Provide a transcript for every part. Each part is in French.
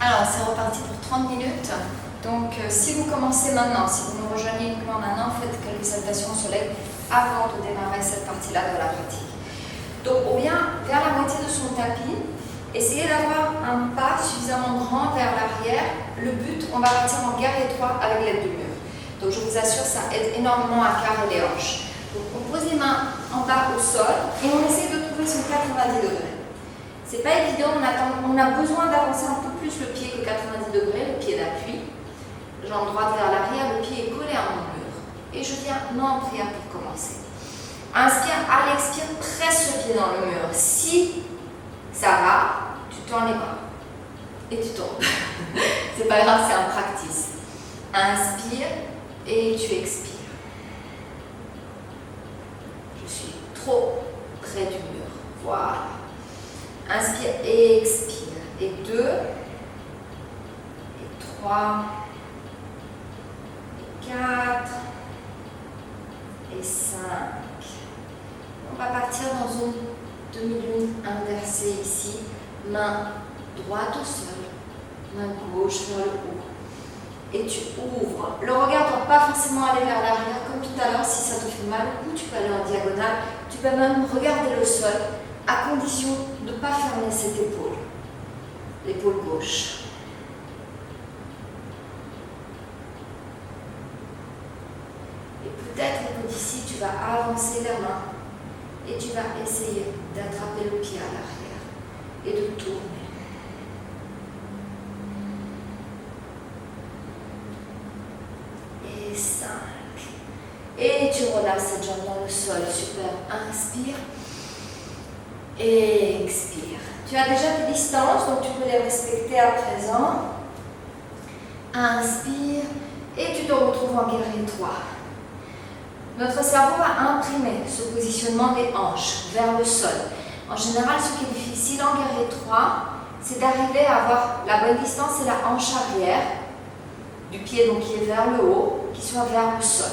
Alors, c'est reparti pour 30 minutes. Donc, si vous commencez maintenant, si vous nous rejoignez uniquement maintenant, faites quelques salutations au soleil avant de démarrer cette partie-là de la pratique. Donc, on vient vers la moitié de son tapis. Essayez d'avoir un pas suffisamment grand vers l'arrière. Le but, on va partir en guerre étroit avec l'aide du mur. Donc, je vous assure, ça aide énormément à carrer les hanches. Donc, on pose les mains en bas au sol et on essaie de trouver son 90 degrés. C'est pas évident, on a besoin d'avancer un peu plus le pied que 90 degrés, le pied d'appui. Jambe droite vers l'arrière, le pied est collé à mon mur. Et je viens en prière pour commencer. Inspire, à l'expire, presse le pied dans le mur. Si ça va, tu tends les bras et tu tombes. C'est pas grave, c'est un practice. Inspire et tu expires. Je suis trop près du mur. Voilà. Inspire et expire. Et 2, et 3, et 4, et 5. On va partir dans une demi-lune inversée ici. Main droite au sol, main gauche vers le haut. Et tu ouvres. Le regard ne doit pas forcément aller vers l'arrière comme tout à l'heure. Si ça te fait mal au cou, tu peux aller en diagonale. Tu peux même regarder le sol à condition de ne pas fermer cette épaule. L'épaule gauche. Et peut-être que d'ici, tu vas avancer la main et tu vas essayer d'attraper le pied à l'arrière et de tourner. Et 5. Et tu relâches cette jambe dans le sol. Super. Inspire. Et expire. Tu as déjà tes distances, donc tu peux les respecter à présent. Inspire. Et tu te retrouves en guerre étroit. Notre cerveau va imprimer ce positionnement des hanches vers le sol. En général, ce qui est difficile en guerre étroit, c'est d'arriver à avoir la bonne distance et la hanche arrière du pied donc qui est vers le haut, qui soit vers le sol.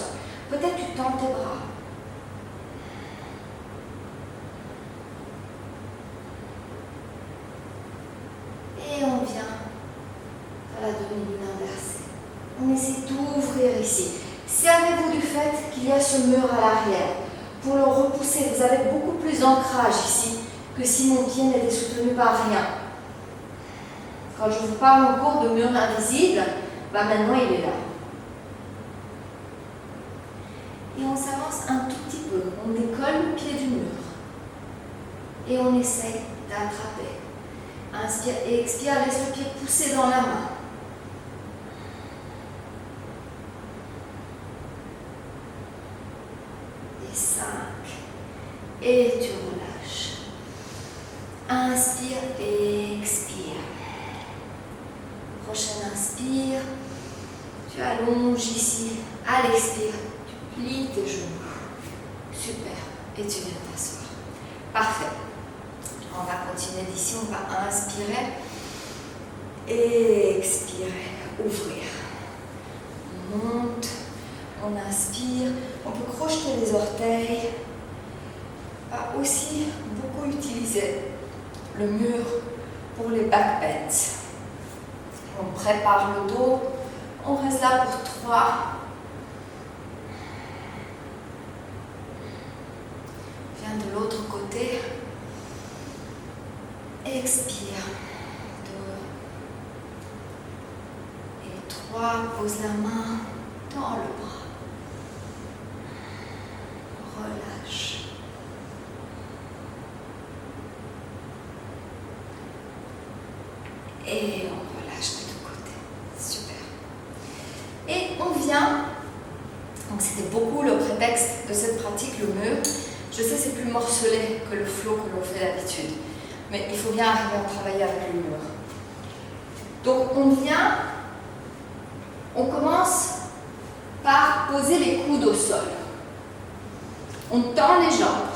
Peut-être tu tends tes bras. Et on vient à la demi-lune inversée. On essaie d'ouvrir ici. Servez-vous du fait qu'il y a ce mur à l'arrière. Pour le repousser, vous avez beaucoup plus d'ancrage ici que si mon pied n'était soutenu par rien. Quand je vous parle en cours de mur invisible, maintenant il est là. Et on s'avance un tout petit peu. On décolle le pied du mur. Et on essaye d'attraper. Inspire et expire, laisse le pied pousser dans la main. Et 5. Et tu relâches. Inspire et expire. Prochaine inspire. Tu allonges ici. À l'expire, tu plies tes genoux. Super. Et tu viens t'asseoir. Parfait. On va continuer d'ici, on va inspirer et expirer, ouvrir. On monte, on inspire, on peut crocheter les orteils. On va aussi beaucoup utiliser le mur pour les back bends. On prépare le dos, on reste là pour 3. Viens de l'autre côté. Expire. 2 et 3. Pose la main dans le bras. Relâche. Et on relâche de l'autre côté. Super. Et on vient. Donc c'était beaucoup le prétexte de cette pratique, le mur. Je sais c'est plus morcelé que le flow que l'on fait d'habitude. Mais il faut bien arriver à travailler avec le mur. Donc on commence par poser les coudes au sol. On tend les jambes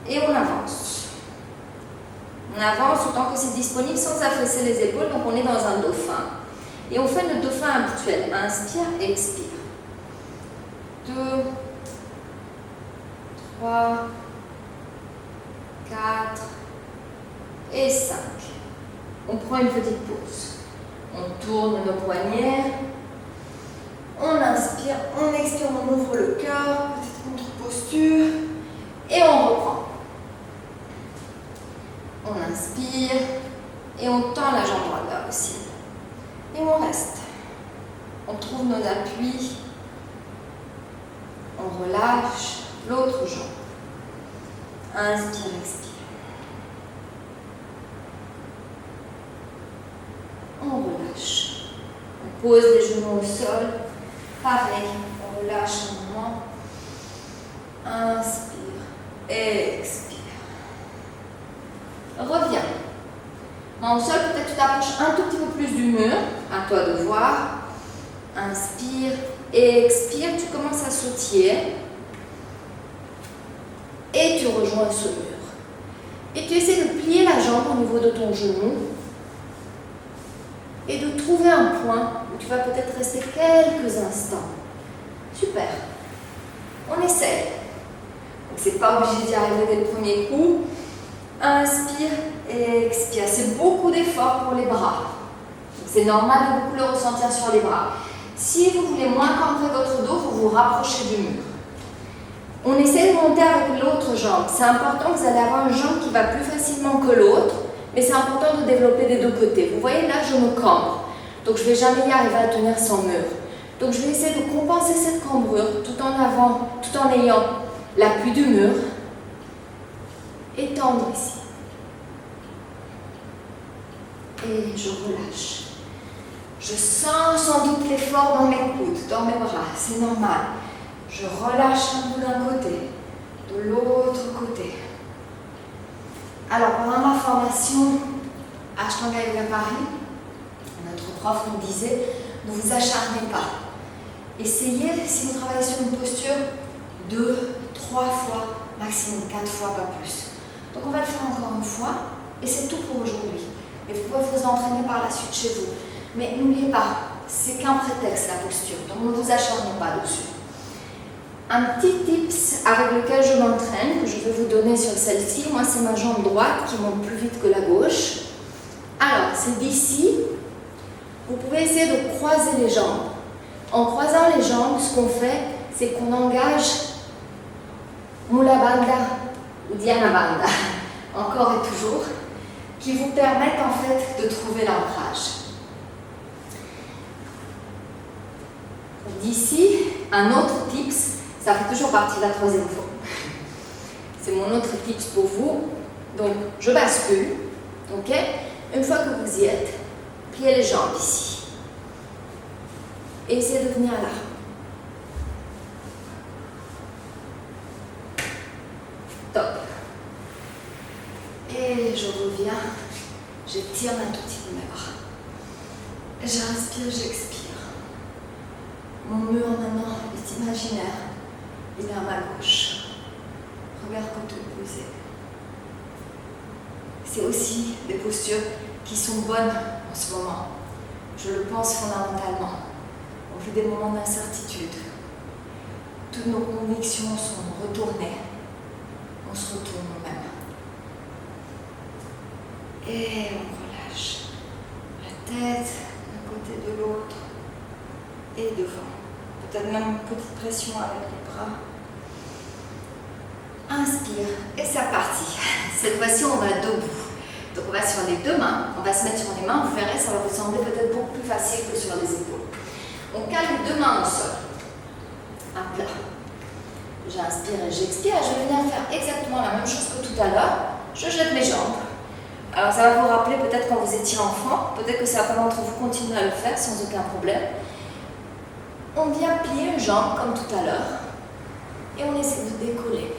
et on avance. On avance autant que c'est disponible sans affaisser les épaules, donc on est dans un dauphin. Et on fait le dauphin habituel. Inspire, expire. 2, 3, 4 et 5. On prend une petite pause. On tourne nos poignets. On inspire, on expire, on ouvre le cœur, petite contre-posture. Et on reprend. On inspire et on tend la jambe droite vers le ciel. Et on reste. On trouve nos appuis. On relâche l'autre jambe. Inspire, expire. On relâche. On pose les genoux au sol. Pareil, on relâche un moment. Inspire, expire. Reviens. Main au sol, peut-être tu t'approches un tout petit peu plus du mur. À toi de voir. Inspire, expire. Tu commences à sautiller. Et tu rejoins ce mur. Et tu essaies de plier la jambe au niveau de ton genou. Et de trouver un point où tu vas peut-être rester quelques instants. Super. On essaye. Donc c'est pas obligé d'y arriver dès le premier coup. Inspire et expire. C'est beaucoup d'efforts pour les bras. C'est normal de beaucoup le ressentir sur les bras. Si vous voulez moins cambrer votre dos, vous vous rapprochez du mur. On essaie de monter avec l'autre jambe. C'est important que vous allez avoir une jambe qui va plus facilement que l'autre. Mais c'est important de développer des deux côtés. Vous voyez là, je me cambre. Donc je ne vais jamais y arriver à tenir sans mur. Donc je vais essayer de compenser cette cambrure tout en ayant l'appui du mur. Et tendre ici. Et je relâche. Je sens sans doute l'effort dans mes coudes, dans mes bras. C'est normal. Je relâche un bout d'un côté, de l'autre côté. Alors, pendant ma formation à Ashtanga Yoga Paris, notre prof nous disait, ne vous acharnez pas. Essayez, si vous travaillez sur une posture, 2, 3 fois, maximum 4 fois, pas plus. Donc on va le faire encore une fois, et c'est tout pour aujourd'hui. Et vous pouvez vous entraîner par la suite chez vous. Mais n'oubliez pas, c'est qu'un prétexte la posture, donc ne vous acharnez pas dessus. Un petit tips avec lequel je m'entraîne, que je vais vous donner sur celle-ci, moi c'est ma jambe droite qui monte plus vite que la gauche. Alors, c'est d'ici, vous pouvez essayer de croiser les jambes. En croisant les jambes, ce qu'on fait, c'est qu'on engage Mula Bandha ou Dhyana Bandha, encore et toujours, qui vous permettent en fait de trouver l'ancrage. D'ici, un autre tips, ça fait toujours partie de la troisième fois. C'est mon autre tips pour vous. Donc, je bascule. Ok? Une fois que vous y êtes, pliez les jambes ici. Et essayez de venir là. Top. Et je reviens. J'étire un tout petit peu mes bras. J'inspire, j'expire. Mon mur maintenant est imaginaire. Il est à ma gauche. Regarde comme tu le posais. C'est aussi des postures qui sont bonnes en ce moment. Je le pense fondamentalement. On vit des moments d'incertitude. Toutes nos convictions sont retournées. On se retourne nous-mêmes. Et on relâche la tête d'un côté de l'autre et devant. Peut-être même une petite pression avec les bras. Inspire et c'est parti. Cette fois-ci, on va debout. Donc on va sur les deux mains, on va se mettre sur les mains, vous verrez, ça va vous sembler peut-être beaucoup plus facile que sur les épaules. On cale les deux mains au sol, à plat. J'inspire et j'expire, je vais venir faire exactement la même chose que tout à l'heure. Je jette mes jambes. Alors ça va vous rappeler peut-être quand vous étiez enfant, peut-être que certains d'entre vous continuent à le faire sans aucun problème. On vient plier une jambe comme tout à l'heure et on essaie de décoller.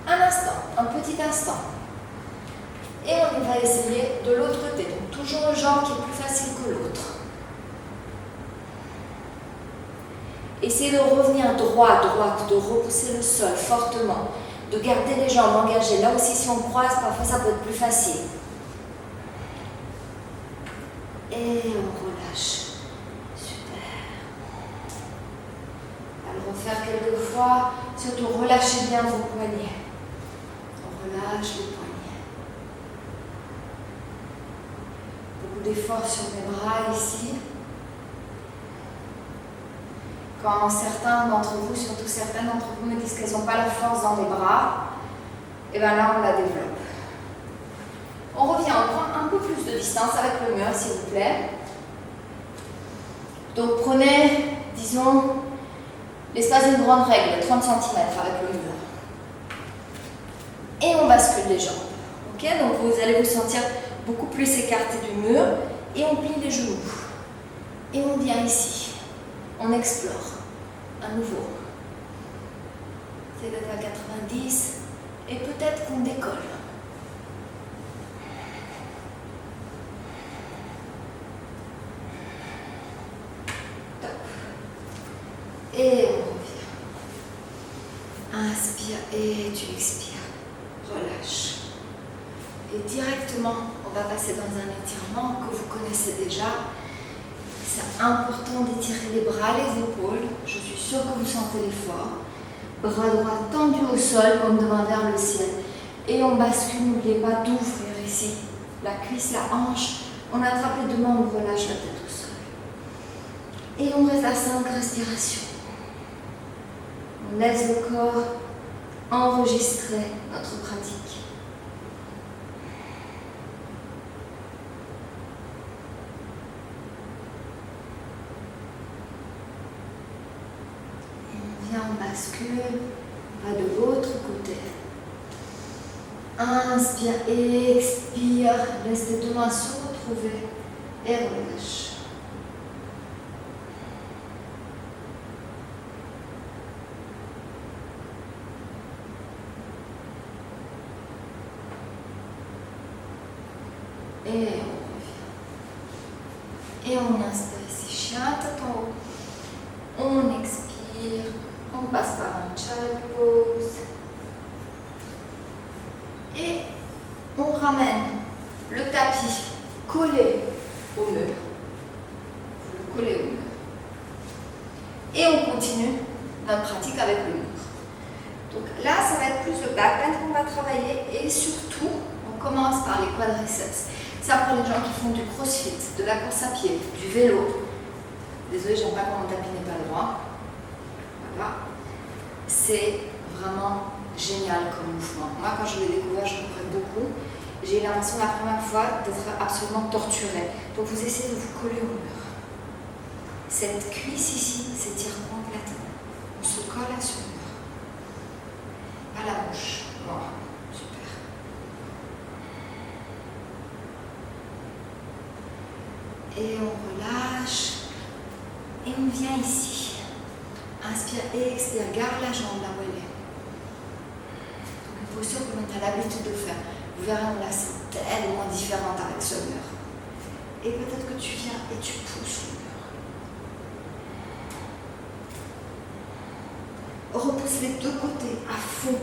Un instant, un petit instant. Et on va essayer de l'autre côté. Donc toujours une jambe qui est plus facile que l'autre. Essayez de revenir droit, droite, de repousser le sol fortement, de garder les jambes engagées. Là aussi, si on croise, parfois ça peut être plus facile. Et on relâche. Super. On va le refaire quelques fois. Surtout, relâchez bien vos poignets. On relâche les poignets. beaucoup d'efforts sur mes bras ici. Quand certains d'entre vous, surtout certaines d'entre vous, me disent qu'elles n'ont pas la force dans les bras, et bien là, on la développe. On revient, on prend un peu plus de distance avec le mur, s'il vous plaît. Donc prenez, disons, l'espace d'une grande règle, 30 cm avec le mur. Et on bascule les jambes. Ok, donc vous allez vous sentir beaucoup plus écarté du mur. Et on plie les genoux. Et on vient ici. On explore. À nouveau. C'est d'être à 90. Et peut-être qu'on décolle. Top. Et on revient. Inspire et tu expires. Relâche. Et directement, on va passer dans un étirement que vous connaissez déjà. C'est important d'étirer les bras, les épaules. Je suis sûre que vous sentez l'effort. Bras droits tendus au sol, comme devant vers le ciel. Et on bascule, n'oubliez pas d'ouvrir ici. La cuisse, la hanche. On attrape les deux mains, on relâche la tête au sol. Et on reste à 5 respirations. On laisse le corps enregistrer notre pratique. On bascule, on va de l'autre côté. Inspire, expire, laisse tes deux mains se retrouver et relâche. Et on revient. Et on inspire ici, chien tête en haut. On expire. On passe par un child pose. Et on ramène le tapis collé au mur. Vous le collez au mur. Et on continue notre pratique avec le mur. Donc là, ça va être plus le back bend qu'on va travailler. Et surtout, on commence par les quadriceps. Ça pour les gens qui font du crossfit, de la course à pied, du vélo. Désolée, j'aime pas quand mon tapis n'est pas droit. Voilà. C'est vraiment génial comme mouvement. Moi, quand je l'ai découvert, je courais beaucoup. J'ai eu l'impression la première fois d'être absolument torturée. Donc vous essayez de vous coller au mur. Cette cuisse ici s'étire complètement. On se colle à ce mur. Pas la bouche. Bon, super. Et on relâche. Et on vient ici. Inspire et expire, garde la jambe là où elle est. Donc une posture que l'on a l'habitude de faire. Vous verrez, on la sent tellement différente avec ce mur. Et peut-être que tu viens et tu pousses le mur. Repousse les deux côtés à fond.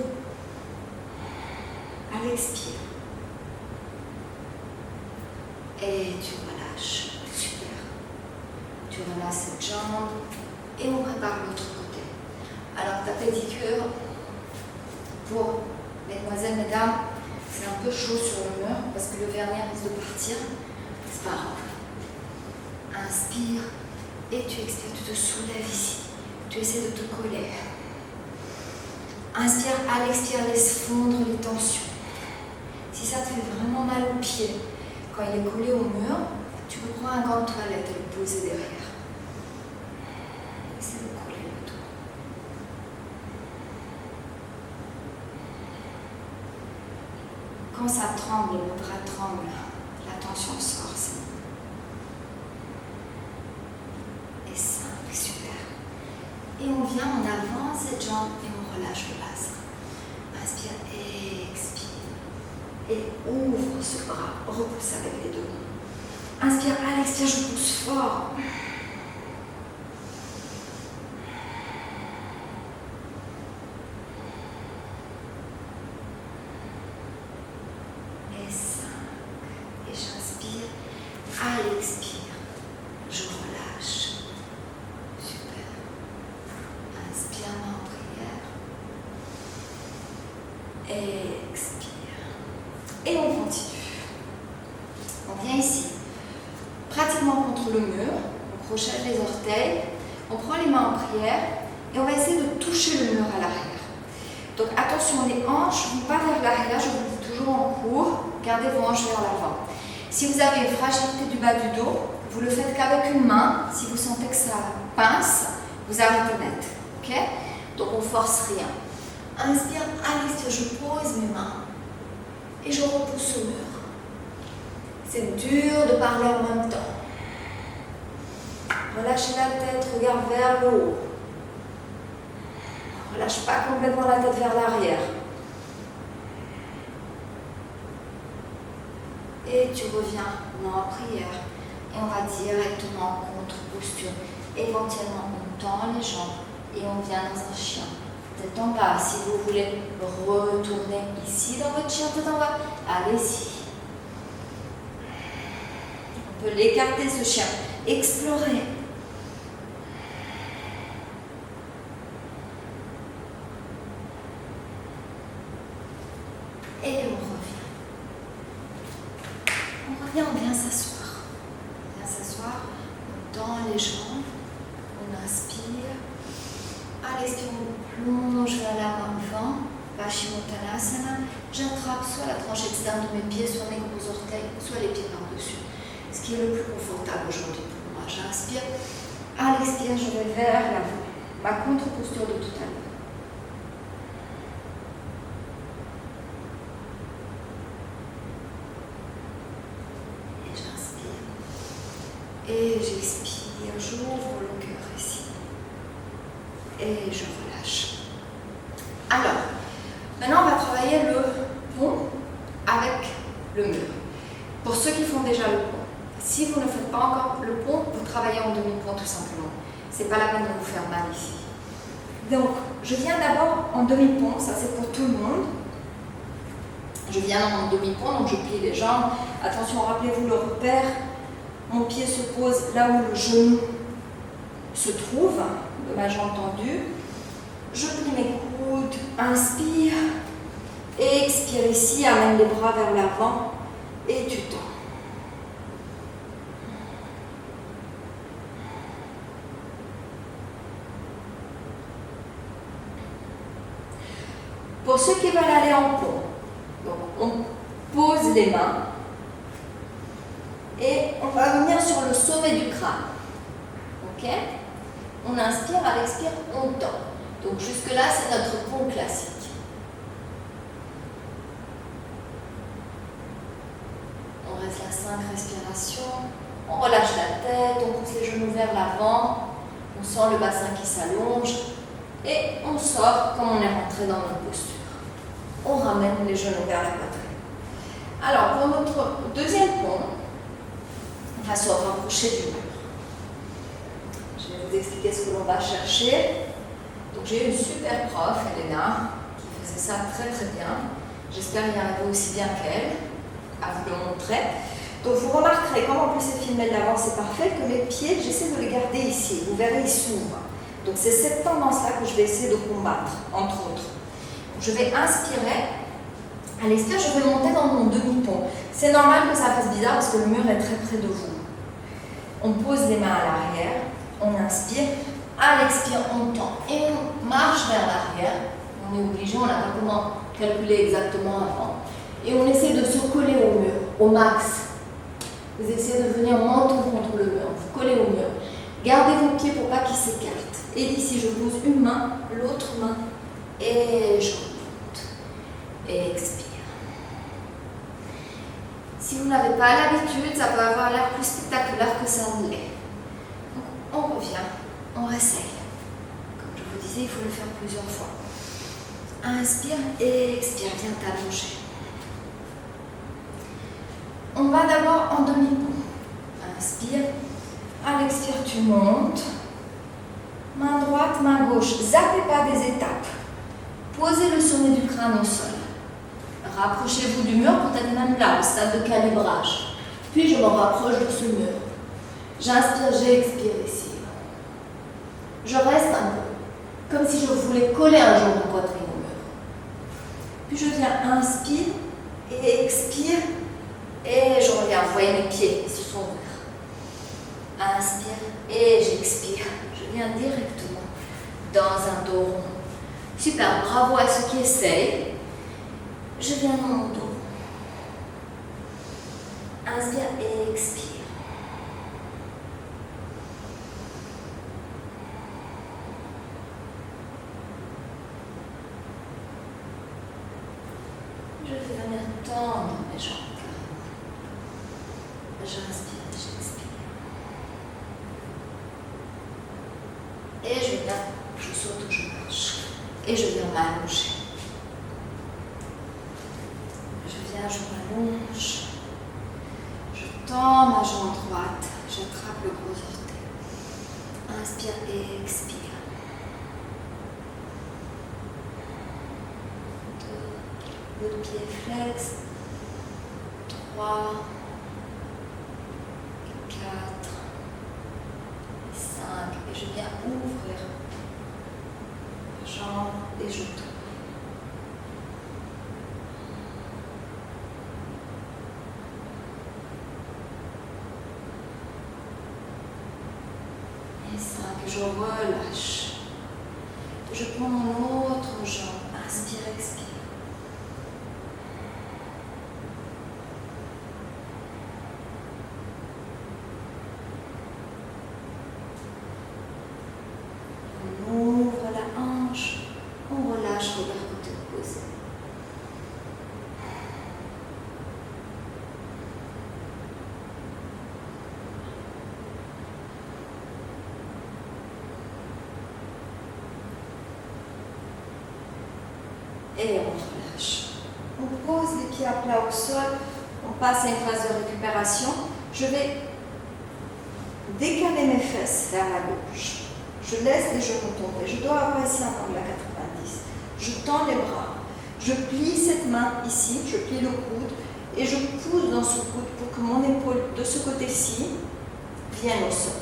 À l'expire. Et tu relâches. Super. Tu relâches cette jambe. Et on prépare l'autre côté. Alors ta pédicure, pour mesdemoiselles, mesdames, c'est un peu chaud sur le mur parce que le vernis risque de partir. C'est pas grave. Inspire et tu expires, tu te soulèves ici. Tu essaies de te coller. Inspire, à l'expire, laisse fondre les tensions. Si ça te fait vraiment mal au pied, quand il est collé au mur, tu peux prendre un gant de toilette et le poser derrière. Essaie de coller le dos. Quand ça tremble, le bras tremble, la tension sort. Et 5, super. Et on vient, on avance cette jambe et on relâche le bassin. Inspire et expire. Et ouvre ce bras, repousse avec les deux. Inspire, à l'expire, je pousse fort. Et 5. Et j'inspire, à l'expire, je relâche. Super. Inspire, main en prière. Et expire. Et on continue. On vient ici. quasiment contre le mur. On crochette les orteils, on prend les mains en prière et on va essayer de toucher le mur à l'arrière. Donc attention, les hanches ne vont pas vers l'arrière, je vous le dis toujours en cours, gardez vos hanches vers l'avant. Si vous avez une fragilité du bas du dos, vous le faites qu'avec une main. Si vous sentez que ça pince, vous arrêtez net. Ok? Donc on force rien. Inspire, à l'extérieur, je pose mes mains et je repousse au mur. C'est dur de parler en même temps. Relâchez la tête, regarde vers le haut. Relâche pas complètement la tête vers l'arrière. Et tu reviens en prière. Et on va directement en contre-posture. Éventuellement, on tend les jambes et on vient dans un chien. Tête en bas. Si vous voulez retourner ici dans votre chien tête en bas, allez-y. On peut l'écarter ce chien. Explorer. Et on revient. On vient s'asseoir. On vient s'asseoir, on tend les jambes, on inspire. À l'expire, on plonge vers l'avant, Paschimottanasana. J'attrape soit la tranche externe de mes pieds, soit mes gros orteils, soit les pieds par-dessus. Ce qui est le plus confortable aujourd'hui pour moi. J'inspire. À l'expire, je vais vers l'avant. Ma contre-posture de tout à l'heure. Et j'expire, j'ouvre le cœur ici. Et je relâche. Alors, maintenant on va travailler le pont avec le mur. Pour ceux qui font déjà le pont, si vous ne faites pas encore le pont, vous travaillez en demi-pont tout simplement. C'est pas la peine de vous faire mal ici. Donc, je viens d'abord en demi-pont, ça c'est pour tout le monde. Je viens dans mon demi-pont, donc je plie les jambes. Attention, rappelez-vous le repère. Mon pied se pose là où le genou se trouve, de ma jambe tendue. Je plie mes coudes, inspire, expire ici, amène les bras vers l'avant et tu tends. Pour ceux qui veulent aller en pont, donc on pose les mains. Et on va venir sur le sommet du crâne. Ok? On inspire, à l'expire, on tend. Donc jusque-là, c'est notre pont classique. On reste là 5 respirations. On relâche la tête, on pousse les genoux vers l'avant. On sent le bassin qui s'allonge. Et on sort comme on est rentré dans notre posture. On ramène les genoux vers la poitrine. Alors, pour notre deuxième pont, on va se rapprocher du mur. Je vais vous expliquer ce que l'on va chercher. Donc j'ai une super prof, Elena, qui faisait ça très très bien. J'espère y arriver aussi bien qu'elle, à vous le montrer. Donc vous remarquerez, comme en plus c'est filmé de l'avant, c'est parfait, que mes pieds, j'essaie de les garder ici. Vous verrez, ils s'ouvrent. Donc c'est cette tendance-là que je vais essayer de combattre, entre autres. Donc, je vais inspirer. À l'expire, je vais monter dans mon demi-pont. C'est normal que ça fasse bizarre parce que le mur est très près de vous. On pose les mains à l'arrière, on inspire. À l'expire, on tend et on marche vers l'arrière. On est obligé, on n'a pas comment calculer exactement avant. Et on essaie de se coller au mur, au max. Vous essayez de venir menton contre le mur, vous collez au mur. Gardez vos pieds pour pas qu'ils s'écartent. Et ici, je pose une main, l'autre main, et je remonte. Et expire. Si vous n'avez pas l'habitude, ça peut avoir l'air plus spectaculaire que ça ne l'est. Donc, on revient, on réessaye. Comme je vous disais, il faut le faire plusieurs fois. Inspire et expire, viens t'allonger. On va d'abord en demi-pont. Inspire, à l'expire, tu montes. Main droite, main gauche. Zappez pas des étapes. Posez le sommet du crâne au sol. Rapprochez-vous du mur, peut-être même là, au stade de calibrage. Puis je me rapproche de ce mur. J'inspire, j'expire ici. Je reste un peu, comme si je voulais coller un jour mon poitrine au mur. Puis je viens, inspire et expire. Et je reviens, vous voyez mes pieds, ils se sont ouverts. Inspire et j'expire. Je viens directement dans un dos rond. Super, bravo à ceux qui essayent. Je viens dans mon dos. Inspire et expire. Je vais venir tendre mes jambes. J'inspire et j'expire. Et je viens, je saute ou je marche. Et je viens m'allonger. Je viens, je m'allonge. Je tends ma jambe droite. J'attrape le gros orteil. Inspire et expire. 2, le pied flex. 3, 4, 5. Et je viens ouvrir ma jambe et je tourne. Et 5. Et je relâche. Je prends mon autre jambe. Inspire, expire. Et on relâche. On pose les pieds à plat au sol. On passe à une phase de récupération. Je vais décaler mes fesses vers la gauche. Je laisse les genoux tomber. Je dois avoir ici un angle à 90. Je tends les bras. Je plie cette main ici. Je plie le coude. Et je pousse dans ce coude pour que mon épaule de ce côté-ci vienne au sol.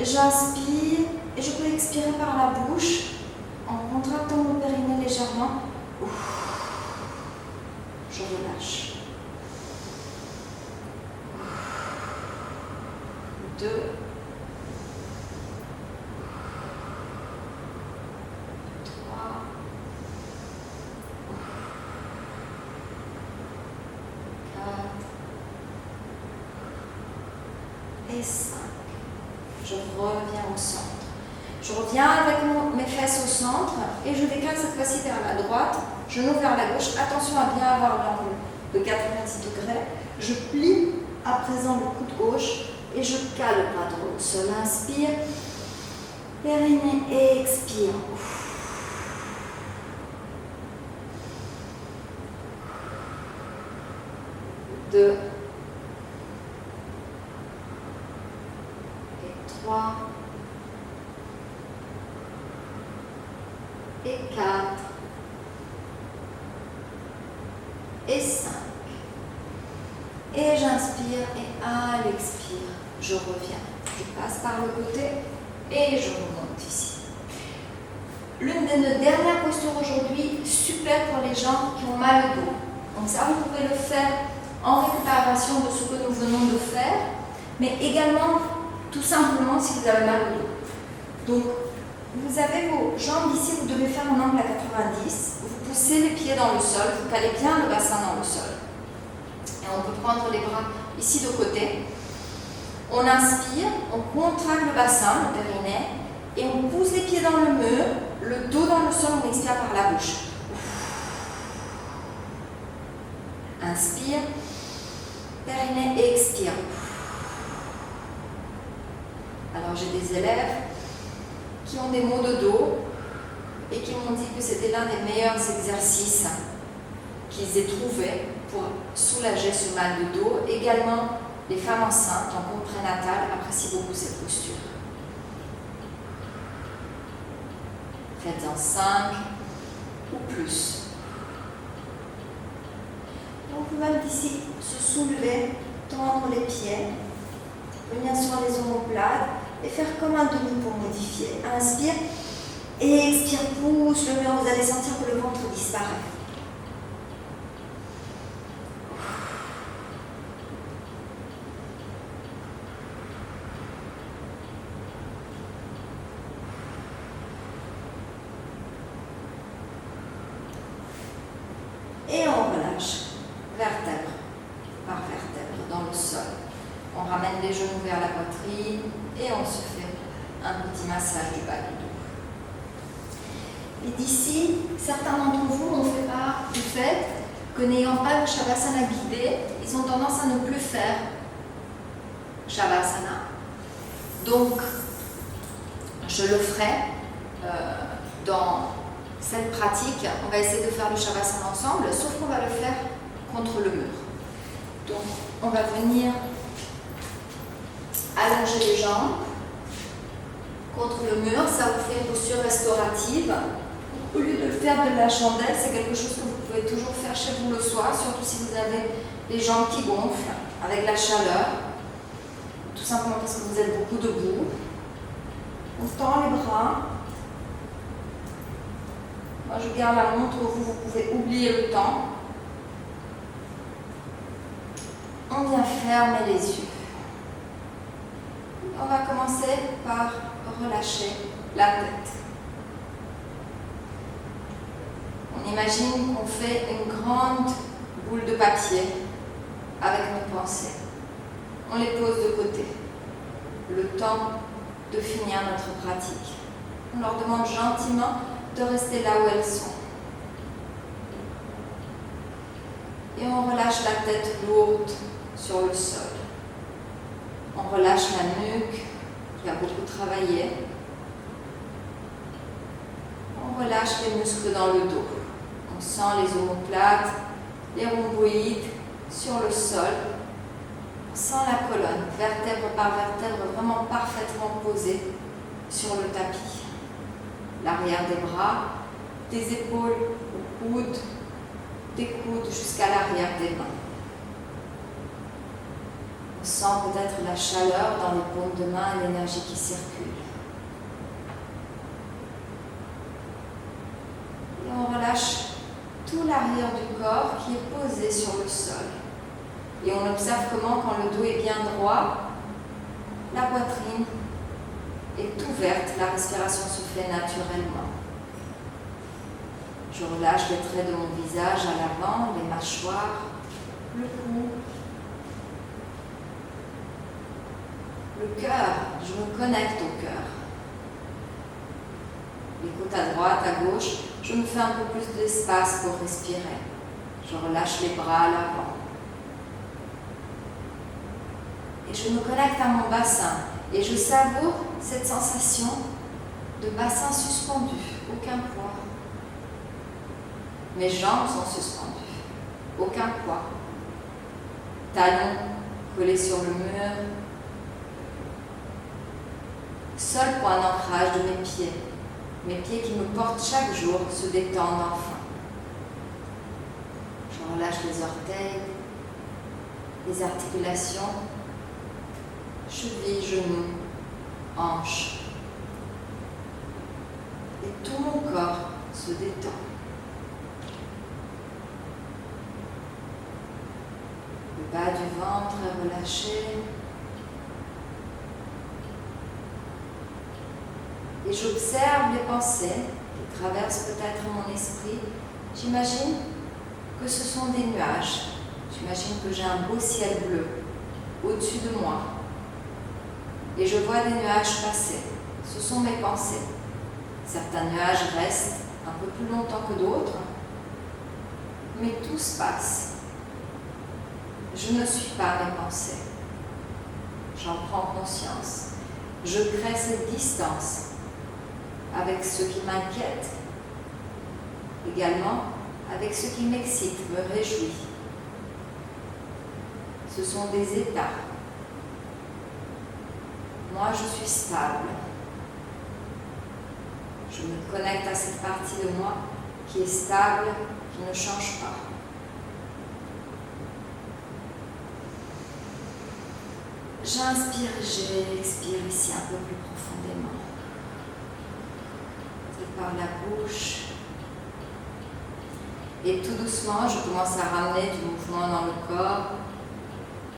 J'inspire et je peux expirer par la bouche en contractant mon périnée légèrement. Je relâche. 2. 3. 4. Et 5. Je reviens au centre. Je reviens avec mes fesses au centre et je décale cette fois-ci vers la droite, genou vers la gauche. Attention à bien avoir l'angle de 90 degrés. Je plie à présent le coude gauche et je cale le bras droit au sol. Inspire, périnée et expire. 2 et 3 et 4 et 5. Et j'inspire et à l'expire, je reviens. Je passe par le côté et je remonte ici. L'une de nos dernières postures aujourd'hui, super pour les gens qui ont mal au dos. Donc ça, vous pouvez le faire en récupération de ce que nous venons de faire, mais également tout simplement si vous avez mal au dos. Donc, vous avez vos jambes ici, vous devez faire un angle à 90. Vous poussez les pieds dans le sol, vous calez bien le bassin dans le sol. Et on peut prendre les bras ici de côté. On inspire, on contracte le bassin, le périnée, et on pousse les pieds dans le mur, le dos dans le sol, on expire par la bouche. Inspire, périnée, expire. Alors j'ai des élèves qui ont des maux de dos et qui m'ont dit que c'était l'un des meilleurs exercices qu'ils aient trouvé pour soulager ce mal de dos. Également, les femmes enceintes en cours prénatal apprécient beaucoup cette posture. Faites-en 5 ou plus. On peut même d'ici se soulever, tendre les pieds, venir sur les omoplates et faire comme un demi pour modifier. Inspire et expire, pousse le mur, vous allez sentir que le ventre disparaît. relâche, vertèbre par vertèbre dans le sol. On ramène les genoux vers la poitrine et on se fait un petit massage du bas du dos. Et d'ici, certains d'entre vous ont fait part du fait que n'ayant pas le Shavasana guidé, ils ont tendance à ne plus faire Shavasana. Donc, je le ferai dans cette pratique. On va essayer de faire le Shavasana ensemble, sauf qu'on va le faire contre le mur. Donc, on va venir allonger les jambes contre le mur. Ça vous fait une posture restaurative. Au lieu de le faire de la chandelle, c'est quelque chose que vous pouvez toujours faire chez vous le soir, surtout si vous avez les jambes qui gonflent avec la chaleur. Tout simplement parce que vous êtes beaucoup debout. On tend les bras. Moi, je garde la montre, vous pouvez oublier le temps. On vient fermer les yeux. On va commencer par relâcher la tête. On imagine qu'on fait une grande boule de papier avec nos pensées. On les pose de côté. Le temps de finir notre pratique. On leur demande gentiment de rester là où elles sont. Et on relâche la tête lourde sur le sol. On relâche la nuque qui a beaucoup travaillé. On relâche les muscles dans le dos. On sent les omoplates, les rhomboïdes sur le sol. On sent la colonne, vertèbre par vertèbre, vraiment parfaitement posée sur le tapis. L'arrière des bras, des épaules aux coudes, des coudes jusqu'à l'arrière des mains. On sent peut-être la chaleur dans les paumes de main et l'énergie qui circule. Et on relâche tout l'arrière du corps qui est posé sur le sol. Et on observe comment, quand le dos est bien droit, la poitrine est ouverte, la respiration se fait naturellement. Je relâche les traits de mon visage à l'avant, les mâchoires, le cou, le cœur. Je me connecte au cœur. Les côtes à droite, à gauche, je me fais un peu plus d'espace pour respirer. Je relâche les bras à l'avant. Et je me connecte à mon bassin. Et je savoure cette sensation de bassin suspendu, aucun poids. Mes jambes sont suspendues, aucun poids. Talons collés sur le mur. Seul point d'ancrage de mes pieds. Mes pieds qui me portent chaque jour se détendent enfin. Je relâche les orteils, les articulations, chevilles, genoux, hanches. Et tout mon corps se détend. Le bas du ventre est relâché. Et j'observe les pensées qui traversent peut-être mon esprit. J'imagine que ce sont des nuages. J'imagine que j'ai un beau ciel bleu au-dessus de moi. Et je vois des nuages passer. Ce sont mes pensées. Certains nuages restent un peu plus longtemps que d'autres, mais tout se passe. Je ne suis pas mes pensées. J'en prends conscience. Je crée cette distance avec ce qui m'inquiète, également avec ce qui m'excite, me réjouit. Ce sont des états. Moi, je suis stable. Je me connecte à cette partie de moi qui est stable, qui ne change pas. J'inspire, j'expire ici un peu plus profondément. Et par la bouche. Et tout doucement, je commence à ramener du mouvement dans le corps.